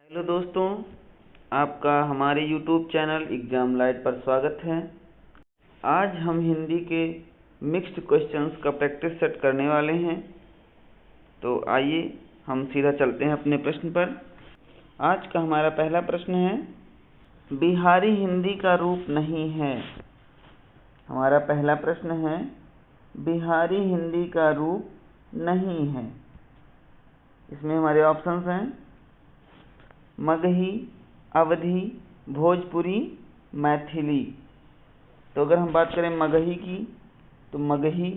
Hello दोस्तों, आपका हमारे YouTube चैनल एग्ज़ाम लाइट पर स्वागत है। आज हम हिंदी के मिक्स्ड क्वेश्चंस का प्रैक्टिस सेट करने वाले हैं। तो आइए हम सीधा चलते हैं अपने प्रश्न पर। आज का हमारा पहला प्रश्न है, बिहारी हिंदी का रूप नहीं है। हमारा पहला प्रश्न है, बिहारी हिंदी का रूप नहीं है। इसमें हमारे ऑप्शंस हैं मगही, अवधी, भोजपुरी, मैथिली। तो अगर हम बात करें मगही की, तो मगही,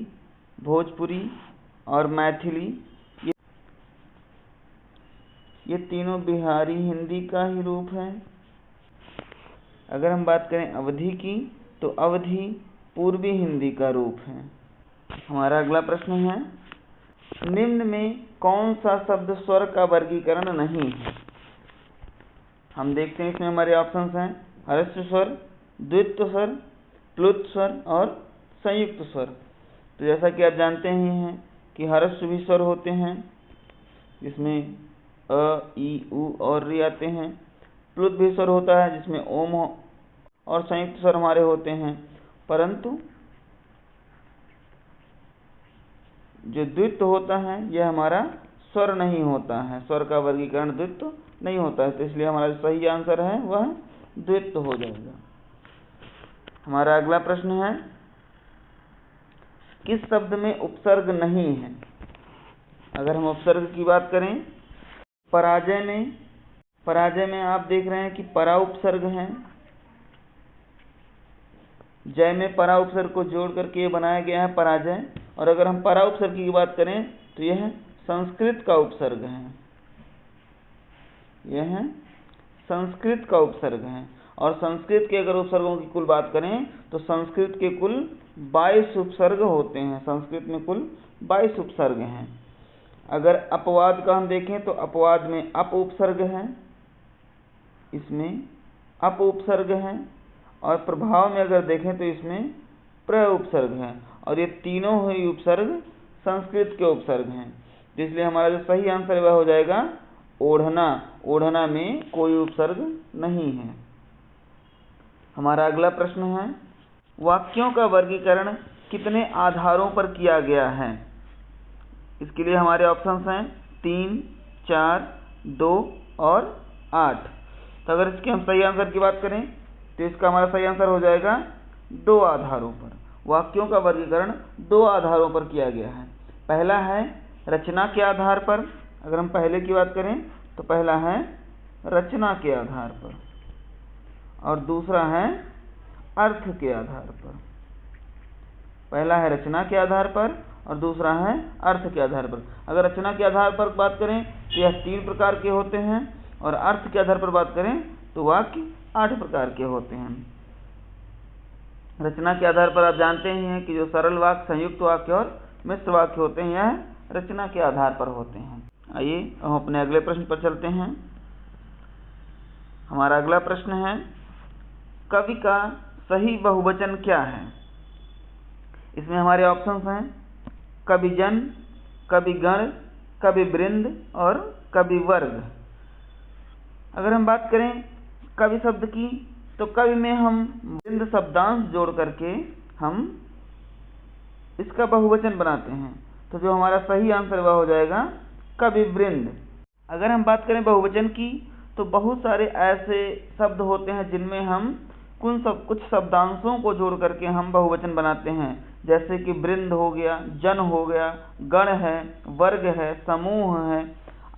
भोजपुरी और मैथिली ये तीनों बिहारी हिंदी का ही रूप है। अगर हम बात करें अवधी की, तो अवधी पूर्वी हिंदी का रूप है। हमारा अगला प्रश्न है, निम्न में कौन सा शब्द स्वर का वर्गीकरण नहीं है। हम देखते हैं, इसमें हमारे ऑप्शंस हैं ह्रस्व स्वर, द्वित्व स्वर, प्लुत स्वर और संयुक्त स्वर। तो जैसा कि आप जानते ही हैं कि ह्रस्व भी स्वर होते हैं, जिसमें अ, ई, उ और री आते हैं। प्लुत भी स्वर होता है, जिसमें ओम और संयुक्त स्वर हमारे होते हैं। परंतु जो द्वित्व होता है यह हमारा स्वर नहीं होता है, स्वर का वर्गीकरण द्वित्व नहीं होता है। तो इसलिए हमारा जो सही आंसर है वह द्वित्व हो जाएगा। हमारा अगला प्रश्न है, किस शब्द में उपसर्ग नहीं है। अगर हम उपसर्ग की बात करें, पराजय में आप देख रहे हैं कि परा उपसर्ग है। जय में परा उपसर्ग को जोड़ करके ये बनाया गया है पराजय। और अगर हम परा उपसर्ग की बात करें तो यह संस्कृत का उपसर्ग है, यह संस्कृत का उपसर्ग है। और संस्कृत के अगर उपसर्गों की कुल बात करें तो संस्कृत के कुल 22 उपसर्ग होते हैं। संस्कृत में कुल 22 उपसर्ग हैं। अगर अपवाद का हम देखें तो अपवाद में अप उपसर्ग है, इसमें अप उपसर्ग है। और प्रभाव में अगर देखें तो इसमें प्र उपसर्ग है। और ये तीनों ही उपसर्ग संस्कृत के उपसर्ग हैं। तो इसलिए हमारा जो सही आंसर वह हो जाएगा ओढ़ना। ओढ़ना में कोई उपसर्ग नहीं है। हमारा अगला प्रश्न है, वाक्यों का वर्गीकरण कितने आधारों पर किया गया है। इसके लिए हमारे ऑप्शंस हैं 3, 4, 2 और 8। तो अगर इसके हम सही आंसर की बात करें तो इसका हमारा सही आंसर हो जाएगा 2 आधारों पर। वाक्यों का वर्गीकरण 2 आधारों पर किया गया है। पहला है रचना के आधार पर। अगर हम पहले की बात करें तो पहला है रचना के आधार पर और दूसरा है अर्थ के आधार पर। पहला है रचना के आधार पर और दूसरा है अर्थ के आधार पर। अगर रचना के आधार पर बात करें तो यह 3 प्रकार के होते हैं और अर्थ के आधार पर बात करें तो वाक्य 8 प्रकार के होते हैं। रचना के आधार पर आप जानते ही हैं कि जो सरल वाक्य, संयुक्त वाक्य और मिश्र वाक्य होते हैं यह रचना के आधार पर होते हैं। आइए हम अपने अगले प्रश्न पर चलते हैं। हमारा अगला प्रश्न है, कवि का सही बहुवचन क्या है। इसमें हमारे ऑप्शंस हैं कविजन, कविगण, कविवृंद और कविवर्ग। अगर हम बात करें कवि शब्द की तो कवि में हम वृंद शब्दांश जोड़ करके हम इसका बहुवचन बनाते हैं। तो जो हमारा सही आंसर वह हो जाएगा कविवृंद। अगर हम बात करें बहुवचन की तो बहुत सारे ऐसे शब्द होते हैं जिनमें हम कुछ शब्दांशों को जोड़ करके हम बहुवचन बनाते हैं। जैसे कि वृंद हो गया, जन हो गया, गण है, वर्ग है, समूह है,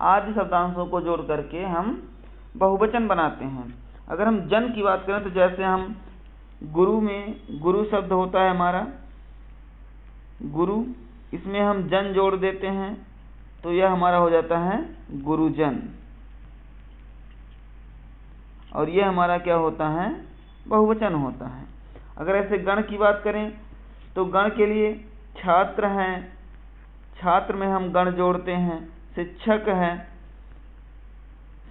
आदि शब्दांशों को जोड़ करके हम बहुवचन बनाते हैं। अगर हम जन की बात करें तो जैसे हम गुरु में गुरु शब्द होता है हमारा गुरु, इसमें हम जन जोड़ देते हैं तो यह हमारा हो जाता है गुरुजन। और यह हमारा क्या होता है, बहुवचन होता है। अगर ऐसे गण की बात करें तो गण के लिए छात्र हैं, छात्र में हम गण जोड़ते हैं। शिक्षक है,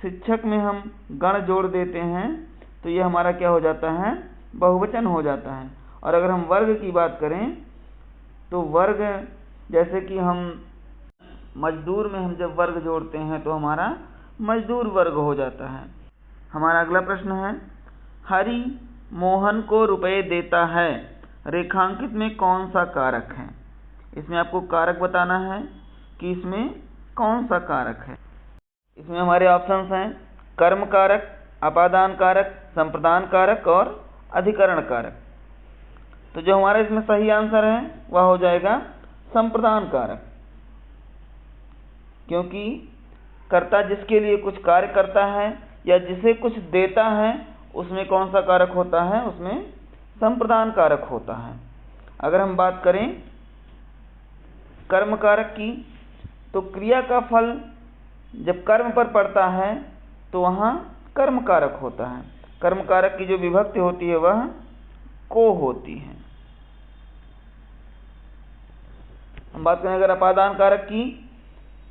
शिक्षक में हम गण जोड़ देते हैं तो यह हमारा क्या हो जाता है, बहुवचन हो जाता है। और अगर हम वर्ग की बात करें तो वर्ग, जैसे कि हम मजदूर में हम जब वर्ग जोड़ते हैं तो हमारा मजदूर वर्ग हो जाता है। हमारा अगला प्रश्न है, हरि मोहन को रुपए देता है, रेखांकित में कौन सा कारक है? इसमें आपको कारक बताना है कि इसमें कौन सा कारक है। इसमें हमारे ऑप्शंस हैं कर्म कारक, अपादान कारक, संप्रदान कारक और अधिकरण कारक। तो जो हमारा इसमें सही आंसर है वह हो जाएगा संप्रदान कारक, क्योंकि कर्ता जिसके लिए कुछ कार्य करता है या जिसे कुछ देता है उसमें कौन सा कारक होता है? उसमें संप्रदान कारक होता है। अगर हम बात करें कर्म कारक की, तो क्रिया का फल जब कर्म पर पड़ता है तो वहाँ कर्म कारक होता है। कर्म कारक की जो विभक्ति होती है वह को होती है। हम बात करें अगर अपादान कारक की,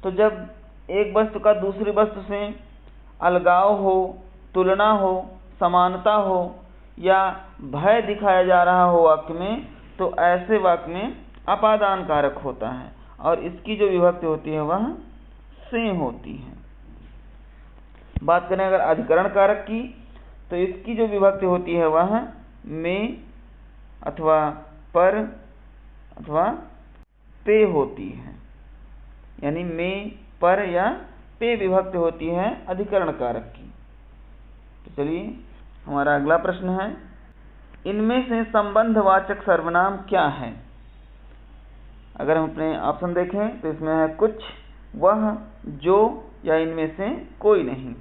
तो जब एक वस्तु का दूसरी वस्तु से अलगाव हो, तुलना हो, समानता हो या भय दिखाया जा रहा हो वाक्य में, तो ऐसे वाक्य में अपादान कारक होता है और इसकी जो विभक्ति होती है वह से होती है। बात करें अगर अधिकरण कारक की, तो इसकी जो विभक्ति होती है वह में अथवा पर अथवा पे होती है, यानी में, पर या पे विभक्ति होती है अधिकरण कारक की। तो चलिए हमारा अगला प्रश्न है, इनमें से संबंधवाचक सर्वनाम क्या है? अगर हम अपने ऑप्शन देखें तो इसमें है कुछ, वह, जो या इनमें से कोई नहीं।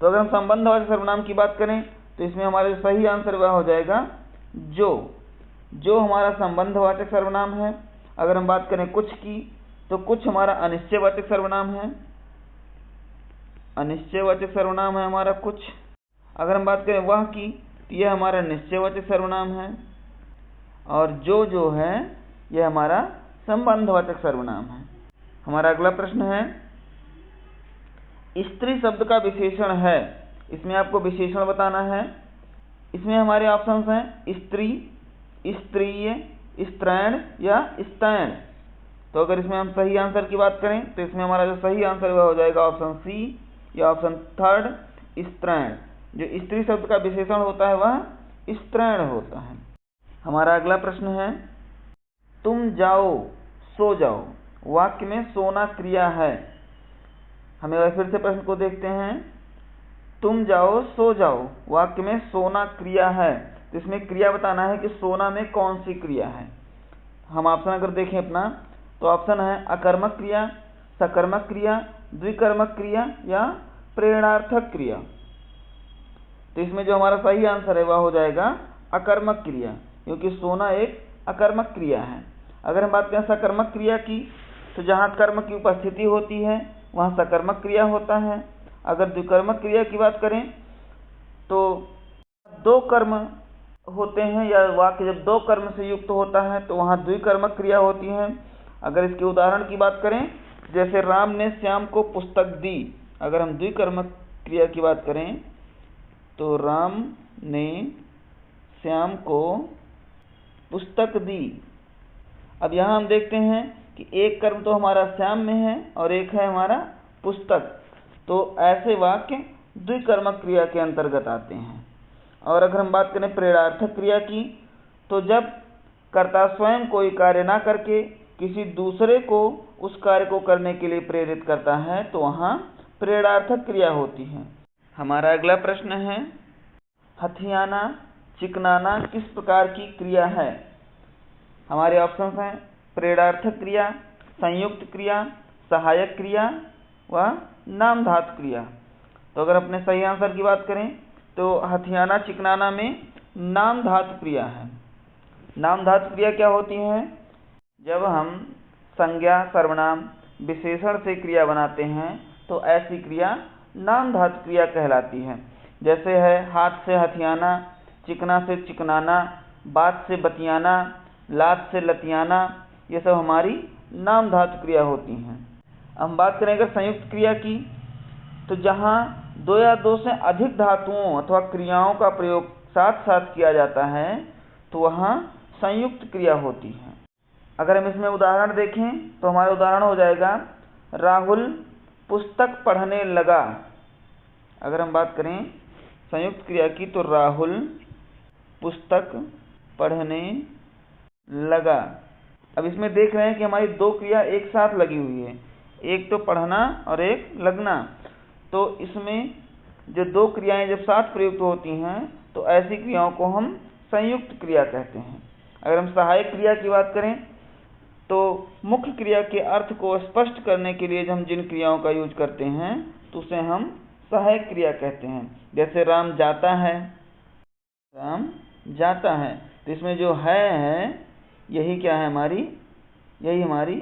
तो अगर हम संबंधवाचक सर्वनाम की बात करें तो इसमें हमारा जो सही आंसर वह हो जाएगा जो हमारा संबंधवाचक सर्वनाम है। अगर हम बात करें कुछ की, तो कुछ हमारा अनिश्चयवाचक सर्वनाम है, अनिश्चयवाचक सर्वनाम है हमारा कुछ। अगर हम बात करें वह की, तो यह हमारा निश्चयवाचक सर्वनाम है और जो है यह हमारा संबंधवाचक सर्वनाम है। हमारा अगला प्रश्न है, स्त्री शब्द का विशेषण है, इसमें आपको विशेषण बताना है। इसमें हमारे ऑप्शंस हैं स्त्री, स्त्रीय, स्त्रैण या स्तैण। तो अगर इसमें हम सही आंसर की बात करें तो इसमें हमारा जो सही आंसर वह हो जाएगा ऑप्शन सी या ऑप्शन थर्ड, स्त्रैण। जो स्त्री शब्द का विशेषण होता है वह स्त्रैण होता है। हमारा अगला प्रश्न है, तुम जाओ सो जाओ, वाक्य में सोना क्रिया है। हमें फिर से प्रश्न को देखते हैं, तुम जाओ सो जाओ, वाक्य में सोना क्रिया है। तो इसमें क्रिया बताना है कि सोना में कौन सी क्रिया है। हम ऑप्शन अगर देखें अपना, तो ऑप्शन है अकर्मक क्रिया, सकर्मक क्रिया, द्विकर्मक क्रिया या प्रेरणार्थक क्रिया। तो इसमें जो हमारा सही आंसर है वह हो जाएगा अकर्मक क्रिया, क्योंकि सोना एक अकर्मक क्रिया है। अगर हम बात करें सकर्मक क्रिया की, तो जहाँ कर्म की उपस्थिति होती है वहाँ सकर्मक क्रिया होता है। अगर द्विकर्मक क्रिया की बात करें तो दो कर्म होते हैं या वाक्य जब दो कर्म से युक्त होता है तो वहाँ द्विकर्मक क्रिया होती है। अगर इसके उदाहरण की बात करें, जैसे राम ने श्याम को पुस्तक दी, अगर हम द्विकर्मक क्रिया की बात करें तो राम ने श्याम को पुस्तक दी। अब यहाँ हम देखते हैं कि एक कर्म तो हमारा श्याम में है और एक है हमारा पुस्तक, तो ऐसे वाक्य द्विकर्मक क्रिया के अंतर्गत आते हैं। और अगर हम बात करें प्रेरणार्थक क्रिया की, तो जब कर्ता स्वयं कोई कार्य ना करके किसी दूसरे को उस कार्य को करने के लिए प्रेरित करता है तो वहाँ प्रेरणार्थक क्रिया होती है। हमारा अगला प्रश्न है, हथियाना चिकनाना किस प्रकार की क्रिया है? हमारे ऑप्शंस हैं प्रेरणार्थक क्रिया, संयुक्त क्रिया, सहायक क्रिया व नाम धातु क्रिया। तो अगर अपने सही आंसर की बात करें तो हथियाना चिकनाना में नाम धातु क्रिया है। नाम धातु क्रिया क्या होती है? जब हम संज्ञा, सर्वनाम, विशेषण से क्रिया बनाते हैं तो ऐसी क्रिया नाम धातु क्रिया कहलाती है। जैसे है हाथ से हथियाना, चिकना से चिकनाना, बात से बतियाना, लात से लतियाना, ये सब हमारी नाम धातु क्रिया होती हैं। हम बात करें अगर संयुक्त क्रिया की, तो जहाँ दो या दो से अधिक धातुओं अथवा क्रियाओं का प्रयोग साथ साथ किया जाता है तो वहाँ संयुक्त क्रिया होती है। अगर हम इसमें उदाहरण देखें तो हमारा उदाहरण हो जाएगा राहुल पुस्तक पढ़ने लगा। अगर हम बात करें संयुक्त क्रिया की तो राहुल पुस्तक पढ़ने लगा। अब इसमें देख रहे हैं कि हमारी दो क्रिया एक साथ लगी हुई है, एक तो पढ़ना और एक लगना। तो इसमें जो दो क्रियाएं जब साथ प्रयुक्त होती हैं तो ऐसी क्रियाओं को हम संयुक्त क्रिया कहते हैं। अगर हम सहायक क्रिया की बात करें तो मुख्य क्रिया के अर्थ को स्पष्ट करने के लिए हम जिन क्रियाओं का यूज करते हैं तो उसे हम सहायक क्रिया कहते हैं। जैसे राम जाता है, राम जाता है, तो इसमें जो है यही क्या है हमारी, यही हमारी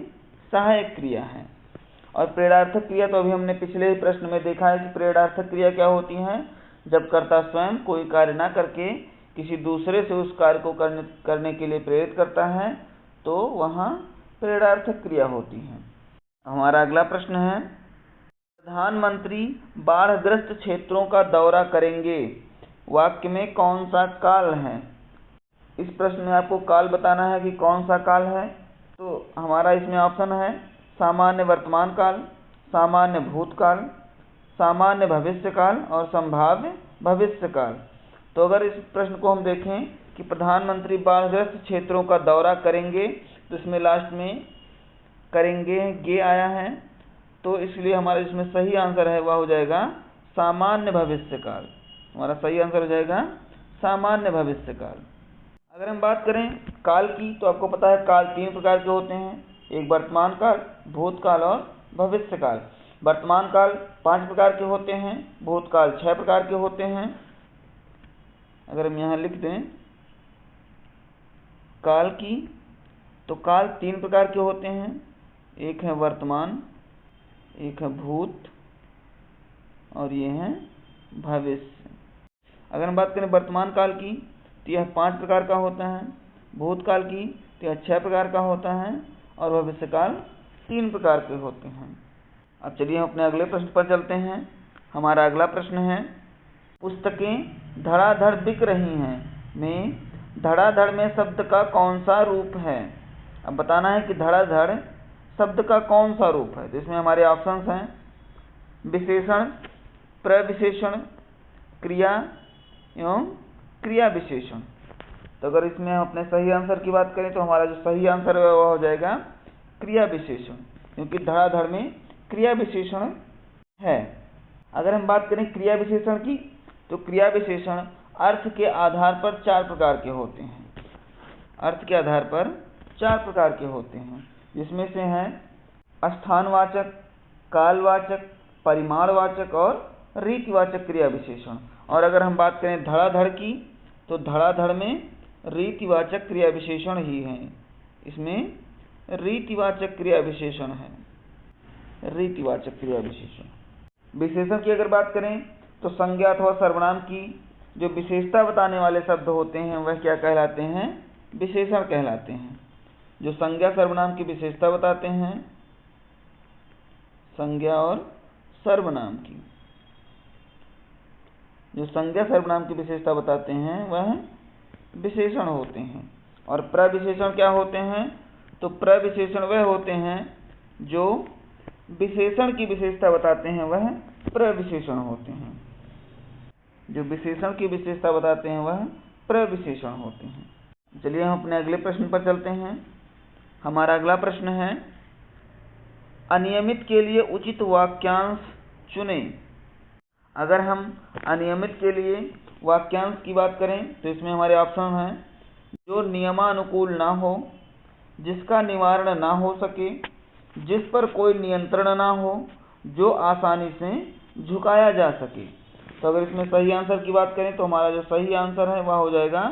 सहायक क्रिया है। और प्रेरणार्थक क्रिया तो अभी हमने पिछले ही प्रश्न में देखा है कि प्रेरणार्थक क्रिया क्या होती है। जब कर्ता स्वयं कोई कार्य ना करके किसी दूसरे से उस कार्य को करने के लिए प्रेरित करता है तो वहाँ प्रेरणार्थक क्रिया होती है। हमारा अगला प्रश्न है, प्रधानमंत्री बाढ़ग्रस्त क्षेत्रों का दौरा करेंगे, वाक्य में कौन सा काल है। इस प्रश्न में आपको काल बताना है कि कौन सा काल है। तो हमारा इसमें ऑप्शन है सामान्य वर्तमान काल, सामान्य भूतकाल, सामान्य भविष्यकाल और संभाव्य भविष्यकाल। तो अगर इस प्रश्न को हम देखें कि प्रधानमंत्री बाढ़ग्रस्त क्षेत्रों का दौरा करेंगे तो इसमें लास्ट में करेंगे गे आया है, तो इसलिए हमारा इसमें सही आंसर है वह हो जाएगा सामान्य भविष्यकाल। हमारा सही आंसर हो जाएगा सामान्य भविष्यकाल। अगर हम बात करें काल की तो आपको पता है काल तीन प्रकार के होते हैं, एक वर्तमान काल, भूतकाल और भविष्यकाल। वर्तमान काल 5 प्रकार के होते हैं, भूतकाल 6 प्रकार के होते हैं। अगर हम यहाँ लिख दें काल की तो काल 3 प्रकार के होते हैं, एक है वर्तमान, एक है भूत और ये है भविष्य। अगर हम बात करें वर्तमान काल की तो यह 5 प्रकार का होता है, भूतकाल की तो यह 6 प्रकार का होता है और भविष्यकाल 3 प्रकार के होते हैं। अब चलिए हम अपने अगले प्रश्न पर चलते हैं। हमारा अगला प्रश्न है, पुस्तकें धड़ाधड़ बिक रही हैं में धड़ाधड़ में शब्द का कौन सा रूप है। अब बताना है कि धड़ाधड़ शब्द का कौन सा रूप है। तो इसमें हमारे ऑप्शंस हैं विशेषण, प्रविशेषण, क्रिया एवं क्रिया विशेषण। तो अगर इसमें हम अपने सही आंसर की बात करें तो हमारा जो सही आंसर है वह हो जाएगा क्रिया विशेषण, क्योंकि धड़ाधड़ में क्रिया विशेषण है। अगर हम बात करें क्रिया विशेषण की तो क्रिया विशेषण अर्थ के आधार पर 4 प्रकार के होते हैं। अर्थ के आधार पर 4 प्रकार के होते हैं, जिसमें से हैं स्थानवाचक, कालवाचक, परिमाणवाचक और रीतिवाचक क्रिया विशेषण। और अगर हम बात करें धड़ाधड़ की तो धड़ाधड़ में रीतिवाचक क्रिया विशेषण ही है। इसमें रीतिवाचक क्रिया विशेषण है, रीतिवाचक क्रिया विशेषण। विशेषण की अगर बात करें तो संज्ञा अथवा सर्वनाम की जो विशेषता बताने वाले शब्द होते हैं वह क्या कहलाते हैं, विशेषण कहलाते हैं। जो संज्ञा सर्वनाम की विशेषता बताते हैं, संज्ञा और सर्वनाम की जो संज्ञा सर्वनाम की विशेषता बताते हैं वह विशेषण होते हैं। और प्रविशेषण क्या होते हैं, तो प्रविशेषण वह होते हैं जो विशेषण की विशेषता बताते हैं, वह प्रविशेषण होते हैं। जो विशेषण की विशेषता बताते हैं वह प्रविशेषण होते हैं। चलिए हम अपने अगले प्रश्न पर चलते हैं। हमारा अगला प्रश्न है, अनियमित के लिए उचित वाक्यांश चुनें। अगर हम अनियमित के लिए वाक्यांश की बात करें तो इसमें हमारे ऑप्शन हैं जो नियमानुकूल ना हो, जिसका निवारण ना हो सके, जिस पर कोई नियंत्रण ना हो, जो आसानी से झुकाया जा सके। तो अगर इसमें सही आंसर की बात करें तो हमारा जो सही आंसर है वह हो जाएगा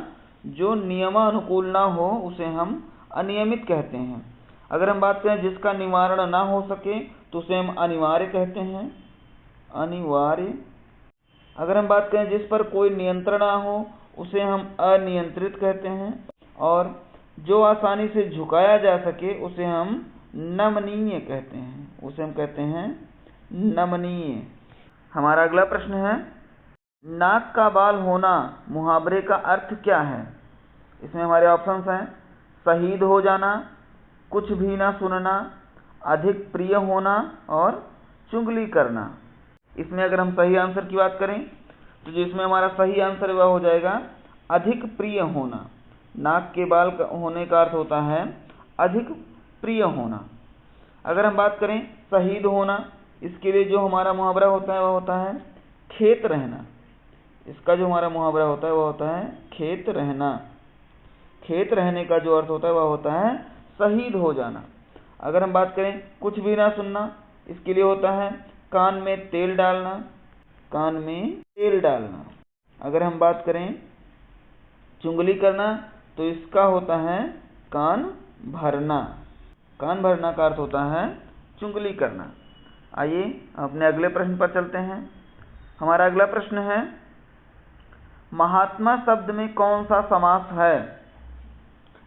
जो नियमानुकूल ना हो उसे हम अनियमित कहते हैं। अगर हम बात करें जिसका निवारण ना हो सके तो उसे हम अनिवार्य कहते हैं, अनिवार्य। अगर हम बात करें जिस पर कोई नियंत्रण ना हो उसे हम अनियंत्रित कहते हैं, और जो आसानी से झुकाया जा सके उसे हम नमनीय कहते हैं, उसे हम कहते हैं नमनीय। हमारा अगला प्रश्न है, नाक का बाल होना मुहावरे का अर्थ क्या है। इसमें हमारे ऑप्शंस हैं शहीद हो जाना, कुछ भी ना सुनना, अधिक प्रिय होना और चुगली करना। इसमें अगर हम सही आंसर की बात करें तो जो इसमें हमारा सही आंसर वह हो जाएगा अधिक प्रिय होना। नाक के बाल होने का अर्थ होता है अधिक प्रिय होना। अगर हम बात करें शहीद होना, इसके लिए जो हमारा मुहावरा होता है वह होता है खेत रहना। इसका जो हमारा मुहावरा होता है वह होता है खेत रहना। खेत रहने का जो अर्थ होता है वह होता है शहीद हो जाना। अगर हम बात करें कुछ भी ना सुनना, इसके लिए होता है कान में तेल डालना। कान में तेल डालना। अगर हम बात करें चुगली करना तो इसका होता है कान भरना। कान भरना का अर्थ होता है चुगली करना। आइए अपने अगले प्रश्न पर चलते हैं। हमारा अगला प्रश्न है महात्मा शब्द में कौन सा समास है।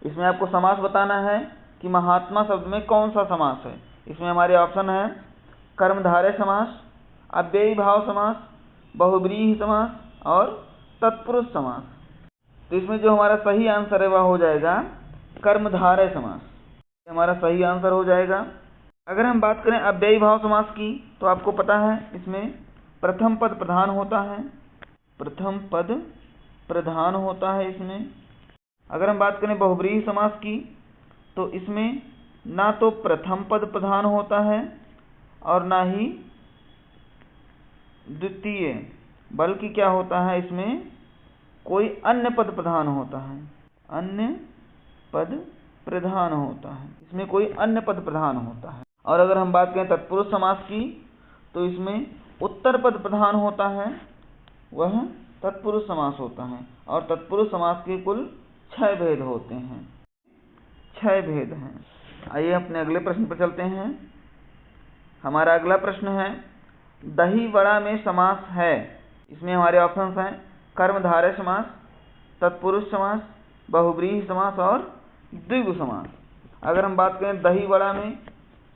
इसमें आपको समास बताना है कि महात्मा शब्द में कौन सा समास है। इसमें हमारे ऑप्शन है कर्मधारय समास, अव्ययी भाव समास, बहुब्रीहि समास और तत्पुरुष समास। तो इसमें जो हमारा सही आंसर है वह हो जाएगा कर्मधारय समास। हमारा सही आंसर हो जाएगा। अगर हम बात करें अव्ययी भाव समास की तो आपको पता है इसमें प्रथम पद प्रधान होता है। प्रथम पद प्रधान होता है इसमें। अगर हम बात करें बहुब्रीहि समास की तो इसमें ना तो प्रथम पद प्रधान होता है और ना ही द्वितीय, बल्कि क्या होता है इसमें कोई अन्य पद प्रधान होता है। अन्य पद प्रधान होता है, इसमें कोई अन्य पद प्रधान होता है। और अगर हम बात करें तत्पुरुष समास की तो इसमें उत्तर पद प्रधान होता है, वह तत्पुरुष समास होता है। और तत्पुरुष समास के कुल 6 भेद होते हैं। 6 भेद हैं। आइए अपने अगले प्रश्न पर चलते हैं। हमारा अगला प्रश्न है दही वड़ा में समास है। इसमें हमारे ऑप्शंस हैं कर्मधारय समास, तत्पुरुष समास, बहुब्रीहि समास और द्विगु समास। अगर हम बात करें दही वड़ा में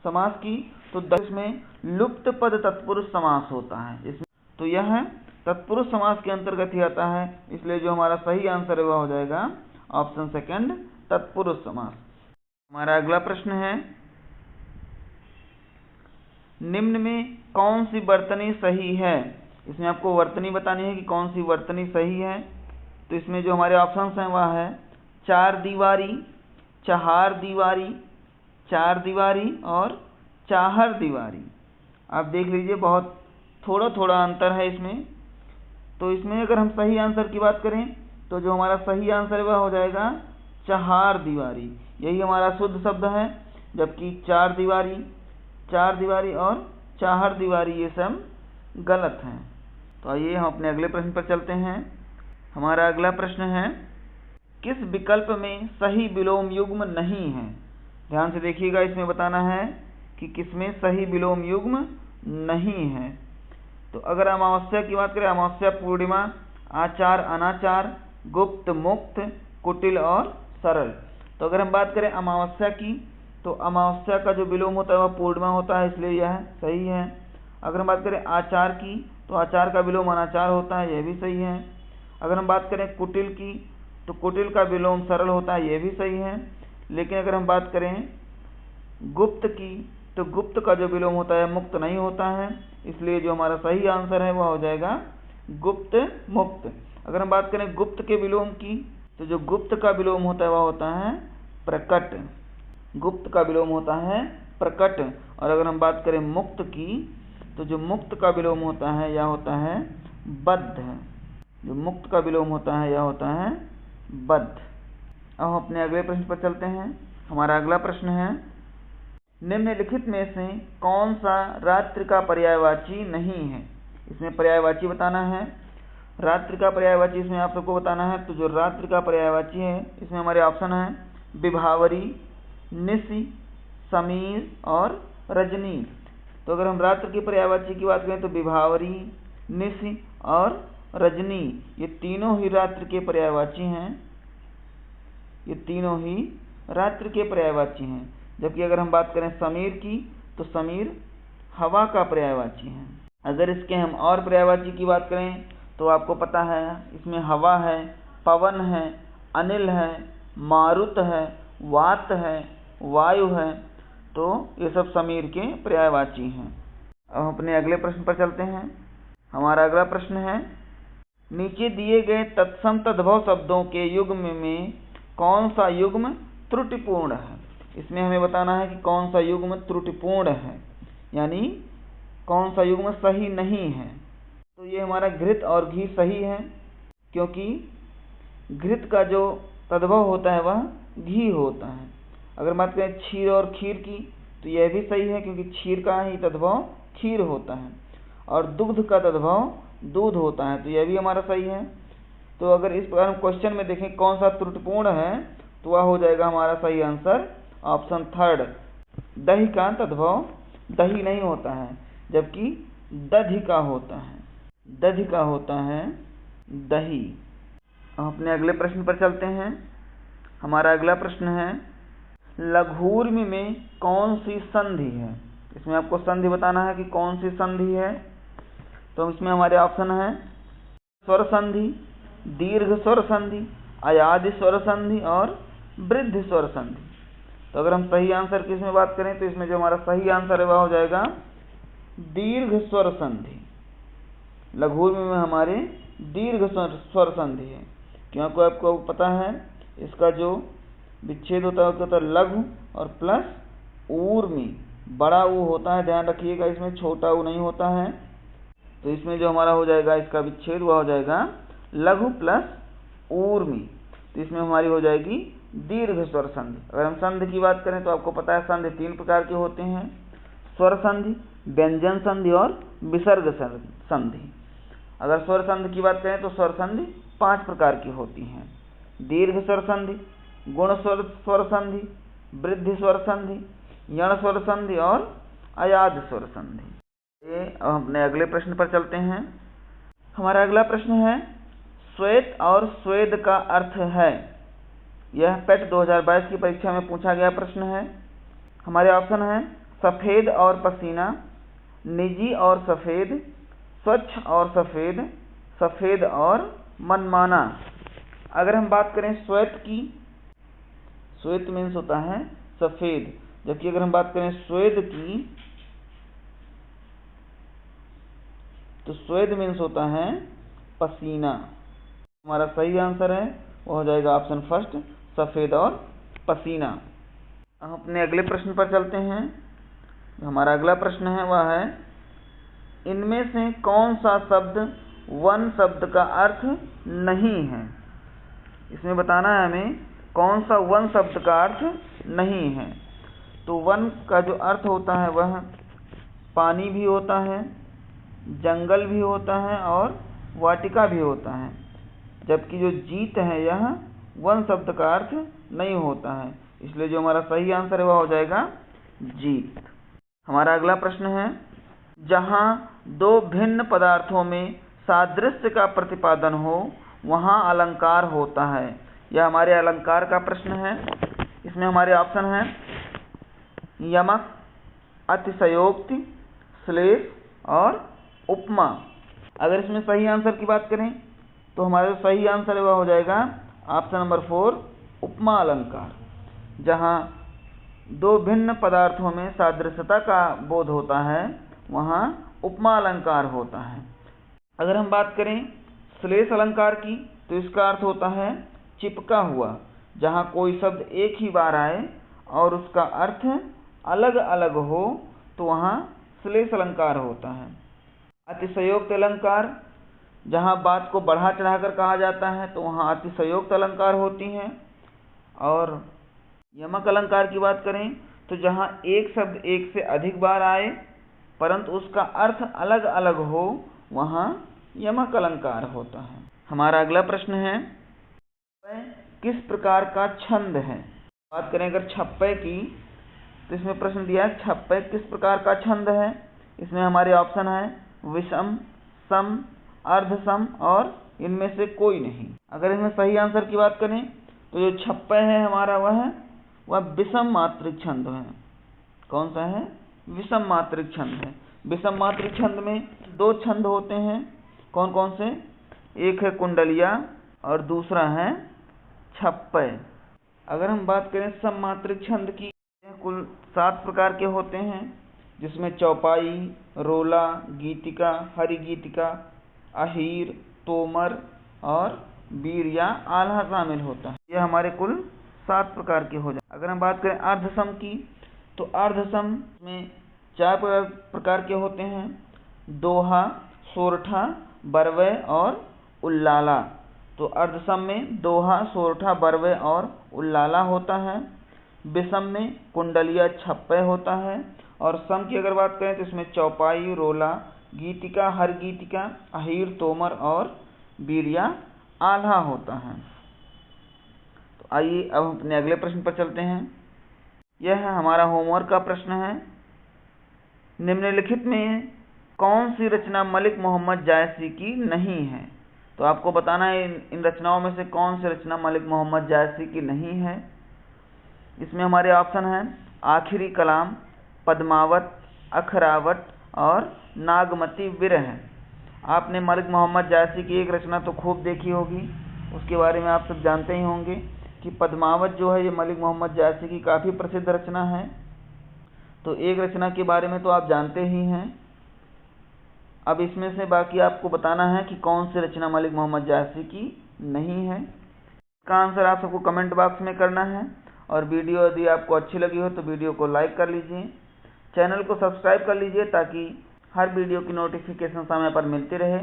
समास की तो इसमें लुप्त पद तत्पुरुष समास होता है। इसमें तो यह तत्पुरुष समास के अंतर्गत ही आता है, इसलिए जो हमारा सही आंसर है वह हो जाएगा ऑप्शन सेकंड तत्पुरुष समास। हमारा अगला प्रश्न है निम्न में कौन सी वर्तनी सही है। इसमें आपको वर्तनी बतानी है कि कौन सी वर्तनी सही है। तो इसमें जो हमारे ऑप्शंस हैं वह है चार दीवारी, चहार दीवारी, चार दीवारी और चाहर दीवारी। आप देख लीजिए बहुत थोड़ा थोड़ा अंतर है इसमें। तो इसमें अगर हम सही आंसर की बात करें तो जो हमारा सही आंसर है वह हो जाएगा चहार दीवारी। यही हमारा शुद्ध शब्द है, जबकि चार दीवारी और चाहर दीवारी ये सब गलत हैं। तो आइए हम अपने अगले प्रश्न पर चलते हैं। हमारा अगला प्रश्न है किस विकल्प में सही विलोम युग्म नहीं है। ध्यान से देखिएगा, इसमें बताना है कि किसमें सही विलोम युग्म नहीं है। तो अगर अमावस्या की बात करें, अमावस्या, पूर्णिमा, आचार, अनाचार, गुप्त, मुक्त, कुटिल और सरल। तो अगर हम बात करें अमावस्या की तो अमावस्या का जो विलोम होता है वह पूर्णिमा होता है, इसलिए यह सही है। अगर हम बात करें आचार की तो आचार का विलोम अनाचार होता है, यह भी सही है। अगर हम बात करें कुटिल की तो कुटिल का विलोम सरल होता है, यह भी सही है। लेकिन अगर हम बात करें गुप्त की तो गुप्त का जो विलोम होता है मुक्त नहीं होता है, इसलिए जो हमारा सही आंसर है वह हो जाएगा गुप्त मुक्त। अगर हम बात करें गुप्त के विलोम की तो जो गुप्त का विलोम होता है वह होता है प्रकट। गुप्त का विलोम होता है प्रकट। और अगर हम बात करें मुक्त की तो जो मुक्त का विलोम होता है यह होता है बद्ध। जो मुक्त का विलोम होता है यह होता है बद्ध। अब हम अपने अगले प्रश्न पर चलते हैं। हमारा अगला प्रश्न है निम्नलिखित में से कौन सा रात्रि का पर्यायवाची नहीं है। इसमें पर्यायवाची बताना है। रात्रि का पर्यायवाची इसमें आप सबको बताना है। तो जो रात्रि का पर्यायवाची है इसमें हमारे ऑप्शन है विभावरी, निशि, समीर और रजनी। तो अगर हम रात्रि की पर्यायवाची की बात करें तो विभावरी, निशि और रजनी ये तीनों ही रात्रि के पर्यायवाची हैं। ये तीनों ही रात्रि के पर्यायवाची हैं। जबकि अगर हम बात करें समीर की तो समीर हवा का पर्यायवाची है। अगर इसके हम और पर्यायवाची की बात करें तो आपको पता है इसमें हवा है, पवन है, अनिल है, मारुत है, वात है, वायु है। तो ये सब समीर के पर्यायवाची हैं। अब अपने अगले प्रश्न पर चलते हैं। हमारा अगला प्रश्न है, नीचे दिए गए तत्सम तद्भव शब्दों के युग्म में कौन सा युग्म त्रुटिपूर्ण है। इसमें हमें बताना है कि कौन सा युग्म त्रुटिपूर्ण है, यानी कौन सा युग्म सही नहीं है। तो ये हमारा घृत और घी सही है, क्योंकि घृत का जो तद्भव होता है वह घी होता है। अगर बात करें क्षीर और खीर की, तो यह भी सही है, क्योंकि क्षीर का ही तद्भव खीर होता है और दुग्ध का तद्भव दूध होता है, तो यह भी हमारा सही है। तो अगर इस प्रकार हम क्वेश्चन में देखें कौन सा त्रुटिपूर्ण है, तो वह हो जाएगा हमारा सही आंसर ऑप्शन थर्ड, दही का तद्भव दही नहीं होता है, जबकि दधि का होता है, दधि का होता है दही। अपने अगले प्रश्न पर चलते हैं। हमारा अगला प्रश्न है, लघूर्म में कौन सी संधि है। इसमें आपको संधि बताना है कि कौन सी संधि है। तो इसमें हमारे ऑप्शन है स्वर संधि, दीर्घ स्वर संधि, अयादि स्वर संधि और वृद्धि स्वर संधि। तो अगर हम सही आंसर की इसमें बात करें, तो इसमें जो हमारा सही आंसर है वह हो जाएगा दीर्घ स्वर संधि। लघूर्म में हमारे दीर्घ स्वर संधि है, क्योंकि आपको पता है इसका जो विच्छेद होता है लघु और प्लस ऊर्मी, बड़ा ऊ होता है, ध्यान रखिएगा इसमें छोटा ऊ नहीं होता है। तो इसमें जो हमारा हो जाएगा इसका विच्छेद वह हो जाएगा लघु प्लस ऊर्मी, तो इसमें हमारी हो जाएगी दीर्घ स्वर संधि। अगर हम संधि की बात करें तो आपको पता है संधि 3 प्रकार के होते हैं, स्वर संधि, व्यंजन संधि और विसर्ग संधि। अगर स्वर संधि की बात करें तो स्वर संधि 5 प्रकार की होती हैं, दीर्घ स्वर संधि, गुण स्वर संधि, वृद्धि स्वर संधि, यण स्वर संधि और अयाद स्वर संधि। अब अपने अगले प्रश्न पर चलते हैं। हमारा अगला प्रश्न है, श्वेत और स्वेद का अर्थ है। यह पेट 2022 की परीक्षा में पूछा गया प्रश्न है। हमारे ऑप्शन है सफेद और पसीना, निजी और सफेद, स्वच्छ और सफेद, सफेद और मनमाना। अगर हम बात करें श्वेत की, श्वेत मीन्स होता है सफेद, जबकि अगर हम बात करें स्वेद की, तो स्वेद मीन्स होता है पसीना। हमारा सही आंसर है वो हो जाएगा ऑप्शन फर्स्ट, सफेद और पसीना। हम अपने अगले प्रश्न पर चलते हैं। हमारा अगला प्रश्न है वह है, इनमें से कौन सा शब्द वन शब्द का अर्थ नहीं है। इसमें बताना है हमें कौन सा वन शब्द का अर्थ नहीं है। तो वन का जो अर्थ होता है वह पानी भी होता है, जंगल भी होता है और वाटिका भी होता है, जबकि जो जीत है यह वन शब्द का अर्थ नहीं होता है। इसलिए जो हमारा सही आंसर है वह हो जाएगा जीत। हमारा अगला प्रश्न है, जहाँ दो भिन्न पदार्थों में सादृश्य का प्रतिपादन हो वहाँ अलंकार होता है। यह हमारे अलंकार का प्रश्न है। इसमें हमारे ऑप्शन हैं यमक, अतिशयोक्ति, श्लेष और उपमा। अगर इसमें सही आंसर की बात करें तो हमारा जो सही आंसर है वह हो जाएगा ऑप्शन नंबर 4, उपमा अलंकार। जहाँ दो भिन्न पदार्थों में सादृश्यता का बोध होता है वहाँ उपमा अलंकार होता है। अगर हम बात करें श्लेष अलंकार की, तो इसका अर्थ होता है चिपका हुआ। जहाँ कोई शब्द एक ही बार आए और उसका अर्थ अलग अलग हो तो वहाँ श्लेष अलंकार होता है। अतिशयोक्त अलंकार, जहाँ बात को बढ़ा चढ़ाकर कहा जाता है तो वहाँ अतिशयोक्त अलंकार होती हैं। और यमक अलंकार की बात करें तो जहाँ एक शब्द एक से अधिक बार आए परंतु उसका अर्थ अलग अलग हो वहाँ यमक अलंकार होता है। हमारा अगला प्रश्न है, किस प्रकार का छंद है। बात करें अगर छप्पे की, तो इसमें प्रश्न दिया है छप्पे किस प्रकार का छंद है। इसमें हमारे ऑप्शन है विषम, सम, अर्धसम और इनमें से कोई नहीं। अगर इसमें सही आंसर की बात करें तो जो छप्पे है हमारा वह विषम मात्रिक छंद है। कौन सा है? विषम मात्रिक छंद है। विषम मात्रिक छंद में दो छंद होते हैं। कौन कौन से? एक है कुंडलिया और दूसरा है छप्पे। अगर हम बात करें सम मात्रिक छंद की, कुल 7 प्रकार के होते हैं। जिसमें चौपाई, रोला, गीतिका, हरिगीतिका, अहीर, तोमर और वीर या आल्हा शामिल होता है। यह हमारे कुल 7 प्रकार के हो जाए। अगर हम बात करें अर्धसम की, तो अर्धसम में 4 प्रकार के होते हैं: दोहा, सोरठा, बरवय और उल्लाला। तो अर्धसम में दोहा, सोरठा, बरवय और उल्लाला होता है। विषम में कुंडलिया, छप्पय होता है। और सम की अगर बात करें तो इसमें चौपाई, रोला, गीतिका, हरगीतिका, अहीर, तोमर और वीर या आल्हा होता है। तो आइए अब हम अपने अगले प्रश्न पर चलते हैं। यह है हमारा होमवर्क का प्रश्न है। निम्नलिखित में कौन सी रचना मलिक मोहम्मद जायसी की नहीं है? तो आपको बताना है इन रचनाओं में से कौन सी रचना मलिक मोहम्मद जायसी की नहीं है। इसमें हमारे ऑप्शन हैं आखिरी कलाम, पद्मावत, अखरावट और नागमती विरह। आपने मलिक मोहम्मद जायसी की एक रचना तो खूब देखी होगी, उसके बारे में आप सब जानते ही होंगे कि पद्मावत जो है ये मलिक मोहम्मद जायसी की काफ़ी प्रसिद्ध रचना है। तो एक रचना के बारे में तो आप जानते ही हैं। अब इसमें से बाकी आपको बताना है कि कौन सी रचना मलिक मोहम्मद जायसी की नहीं है। इसका आंसर आप सबको कमेंट बॉक्स में करना है। और वीडियो यदि आपको अच्छी लगी हो तो वीडियो को लाइक कर लीजिए, चैनल को सब्सक्राइब कर लीजिए ताकि हर वीडियो की नोटिफिकेशन समय पर मिलती रहे।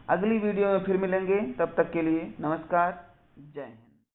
अगली वीडियो में फिर मिलेंगे, तब तक के लिए नमस्कार, जय हिंद।